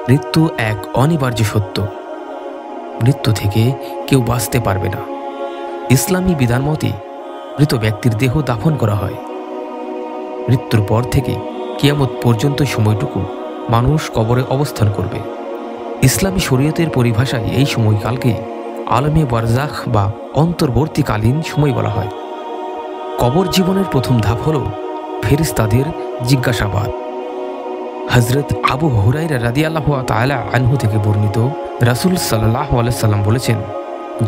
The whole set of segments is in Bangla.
মৃত্যু এক অনিবার্য সত্য। মৃত্যু থেকে কেউ বাঁচতে পারবে না। ইসলামী বিধান মতে মৃত ব্যক্তির দেহ দাফন করা হয়। মৃত্যুর পর থেকে কিয়ামত পর্যন্ত সময়টুকু মানুষ কবরে অবস্থান করবে। ইসলামী শরীয়তের পরিভাষায় এই সময়কালকে আলমে বারজাখ বা অন্তর্বর্তীকালীন সময় বলা হয়। কবর জীবনের প্রথম ধাপ হল ফেরেশতাদের জিজ্ঞাসাবাদ। হযরত আবু হুরায়রা রাদিয়াল্লাহু তাআলা আনহু থেকে বর্ণিত, রাসূল সাল্লাল্লাহু আলাইহি সাল্লাম বলেছেন,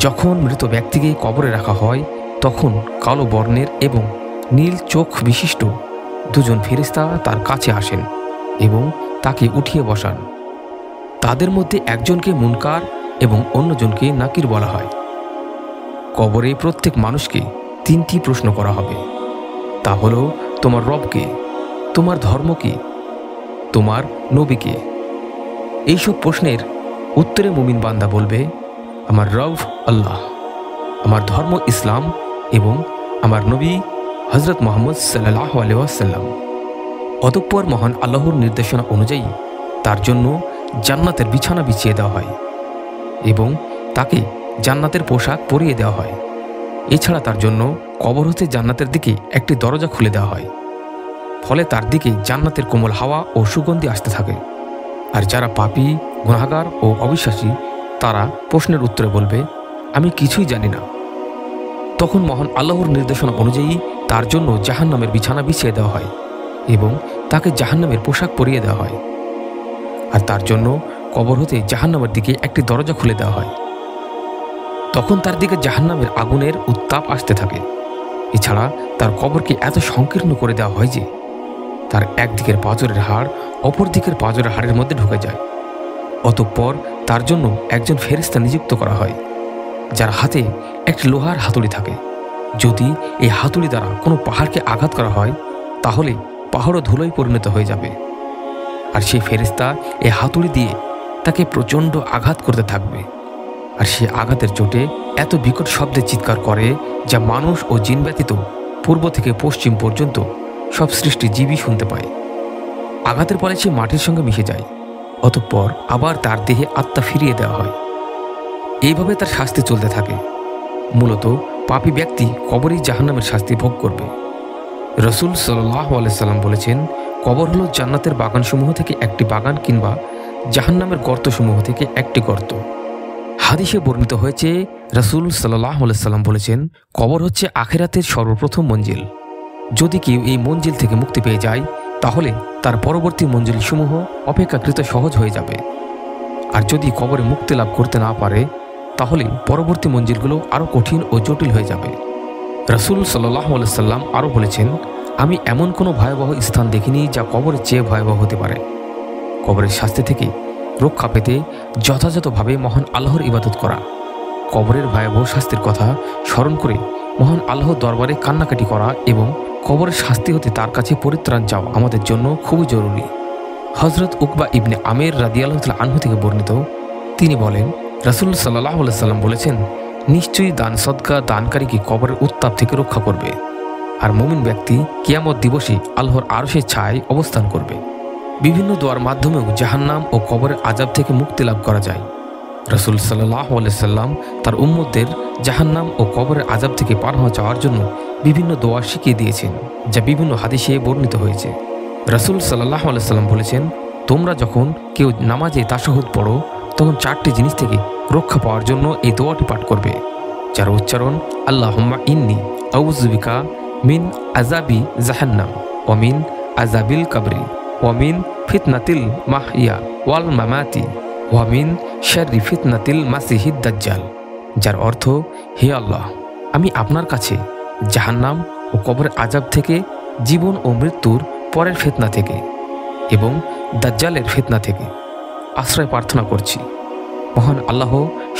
যখন মৃত ব্যক্তিকে কবরে রাখা হয় তখন কালো বর্ণের এবং নীল চোখ বিশিষ্ট দুজন ফেরেশতা তার কাছে আসেন এবং তাকে উঠিয়ে বসান। তাদের মধ্যে একজনকে মুনকার এবং অন্যজনকে নাকির বলা হয়। কবরে প্রত্যেক মানুষকে তিনটি প্রশ্ন করা হবে। তা হল, তোমার রবকে, তোমার ধর্ম কি, তোমার নবীকে। এইসব প্রশ্নের উত্তরে মুমিন বান্দা বলবে, আমার রব আল্লাহ, আমার ধর্ম ইসলাম এবং আমার নবী হযরত মুহাম্মদ সাল্লাল্লাহু আলাইহি ওয়াসাল্লাম। অতঃপর মহান আল্লাহর নির্দেশনা অনুযায়ী তার জন্য জান্নাতের বিছানা বিছিয়ে দেওয়া হয় এবং তাকে জান্নাতের পোশাক পরিয়ে দেওয়া হয়। এছাড়া তার জন্য কবর হতে জান্নাতের দিকে একটি দরজা খুলে দেওয়া হয়। ফলে তার দিকে জান্নাতের কোমল হাওয়া ও সুগন্ধি আসতে থাকে। আর যারা পাপী, গুনাহগার ও অবিশ্বাসী তারা প্রশ্নের উত্তরে বলবে, আমি কিছুই জানি না। তখন মহান আল্লাহর নির্দেশনা অনুযায়ী তার জন্য জাহান্নামের বিছানা বিছিয়ে দেওয়া হয় এবং তাকে জাহান্নামের পোশাক পরিয়ে দেওয়া হয়। আর তার জন্য কবর হতে জাহান্নামের দিকে একটি দরজা খুলে দেওয়া হয়। তখন তার দিকে জাহান্নামের আগুনের উত্তাপ আসতে থাকে। এছাড়া তার কবরকে এত সংকীর্ণ করে দেওয়া হয় যে তার একদিকের পাঁজরের হাড় অপর দিকের পাঁজরের হাড়ের মধ্যে ঢুকে যায়। অতঃপর তার জন্য একজন ফেরেশতা নিযুক্ত করা হয়, যার হাতে একটি লোহার হাতুড়ি থাকে। যদি এই হাতুড়ি দ্বারা কোনো পাহাড়কে আঘাত করা হয় তাহলে পাহাড়ও ধুলোয় পরিণত হয়ে যাবে। আর সেই ফেরেশতা এই হাতুড়ি দিয়ে তাকে প্রচণ্ড আঘাত করতে থাকবে। আর সে আঘাতের চোটে এত বিকট শব্দে চিৎকার করে যা মানুষ ও জিন ব্যতীত পূর্ব থেকে পশ্চিম পর্যন্ত সব সৃষ্টি জীবই শুনতে পায়। আঘাতের ফলে সে মাটির সঙ্গে মিশে যায়। অতঃপর আবার তার দেহে আত্মা ফিরিয়ে দেওয়া হয়। এইভাবে তার শাস্তি চলতে থাকে। মূলত পাপী ব্যক্তি কবরেই জাহান্নামের শাস্তি ভোগ করবে। রাসূল সাল্লাল্লাহু আলাইহি সাল্লাম বলেছেন, কবর হলো জান্নাতের বাগানসমূহ থেকে একটি বাগান কিংবা জাহান্নামের গর্তসমূহ থেকে একটি গর্ত। হাদিসে বর্ণিত হয়েছে, রাসূল সাল্লাল্লাহু আলাইহি সাল্লাম বলেছেন, কবর হচ্ছে আখিরাতের সর্বপ্রথম মঞ্জিল। যদি কেউ এই মঞ্জিল থেকে মুক্তি পেয়ে যায় তাহলে তার পরবর্তী মঞ্জিলসমূহ অপেক্ষাকৃত সহজ হয়ে যাবে। আর যদি কবরে মুক্তি লাভ করতে না পারে তাহলে পরবর্তী মঞ্জিলগুলো আরও কঠিন ও জটিল হয়ে যাবে। রাসূল সাল্লাল্লাহু আলাইহি সাল্লাম আরও বলেছেন, আমি এমন কোনো ভয়াবহ স্থান দেখিনি যা কবরের চেয়ে ভয়াবহ হতে পারে। কবরের শাস্তি থেকে রক্ষা পেতে যথাযথভাবে মহান আল্লাহর ইবাদত করা, কবরের ভয়াবহ শাস্তির কথা স্মরণ করে মহান আল্লাহর দরবারে কান্নাকাটি করা এবং কবরের শাস্তি হতে তার কাছে পরিত্রাণ চাওয়া আমাদের জন্য খুবই জরুরি। হযরত উকবা ইবনে আমের রাদিয়াল্লাহু তাআলা আনহু থেকে বর্ণিত, তিনি বলেন, রাসূল সাল্লাল্লাহু আলাইহি সাল্লাম বলেছেন, নিশ্চয়ই দান সদকা দানকারীকে কবরের উত্তাপ থেকে রক্ষা করবে। আর মুমিন ব্যক্তি কিয়ামত দিবসে আল্লাহর আরশের ছায়ায় অবস্থান করবে। বিভিন্ন দোয়ার মাধ্যমেও জাহান্নাম ও কবরের আযাব থেকে মুক্তি লাভ করা যায়। রাসূল সাল্লাল্লাহু আলাইহি সাল্লাম তার উম্মতদের জাহান্নাম ও কবরের আযাব থেকে পার হওয়া যাওয়ার জন্য বিভিন্ন দোয়া শিখিয়ে দিয়েছেন, যা বিভিন্ন হাদিসে বর্ণিত হয়েছে। রাসূল সাল্লাল্লাহু আলাইহি সাল্লাম বলেছেন, তোমরা যখন কেউ নামাজে তাশাহুদ পড়ো তখন চারটি জিনিস থেকে রক্ষা পাওয়ার জন্য এই দোয়াটি পাঠ করবে, যার উচ্চারণ আল্লাহুম্মা ইন্নী আউযু বিকা মিন আযাবি জাহান্নাম ওয়া মিন আযাবিল কবরি ওয়া মিন ফিতনাতিল মাহইয়া ওয়াল মামাতি ওয়া মিন শাররি ফিতনাতিল মাসিহিদ দাজ্জাল। যার অর্থ, হে আল্লাহ, আমি আপনার কাছে জাহান্নাম ও কবরের আযাব থেকে, জীবন ও মৃত্যুর পরের ফিতনা থেকে এবং দাজ্জালের ফিতনা থেকে আশ্রয় প্রার্থনা করছি। মহান আল্লাহ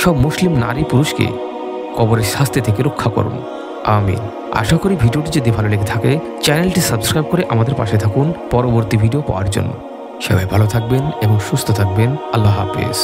সব মুসলিম নারী পুরুষকে কবরের শাস্তি থেকে রক্ষা করুন, আমিন। আশা করি ভিডিওটি যদি ভালো লেগে থাকে চ্যানেলটি সাবস্ক্রাইব করে আমাদের পাশে থাকুন পরবর্তী ভিডিও পাওয়ার জন্য। সবাই ভালো থাকবেন এবং সুস্থ থাকবেন। আল্লাহ হাফেজ।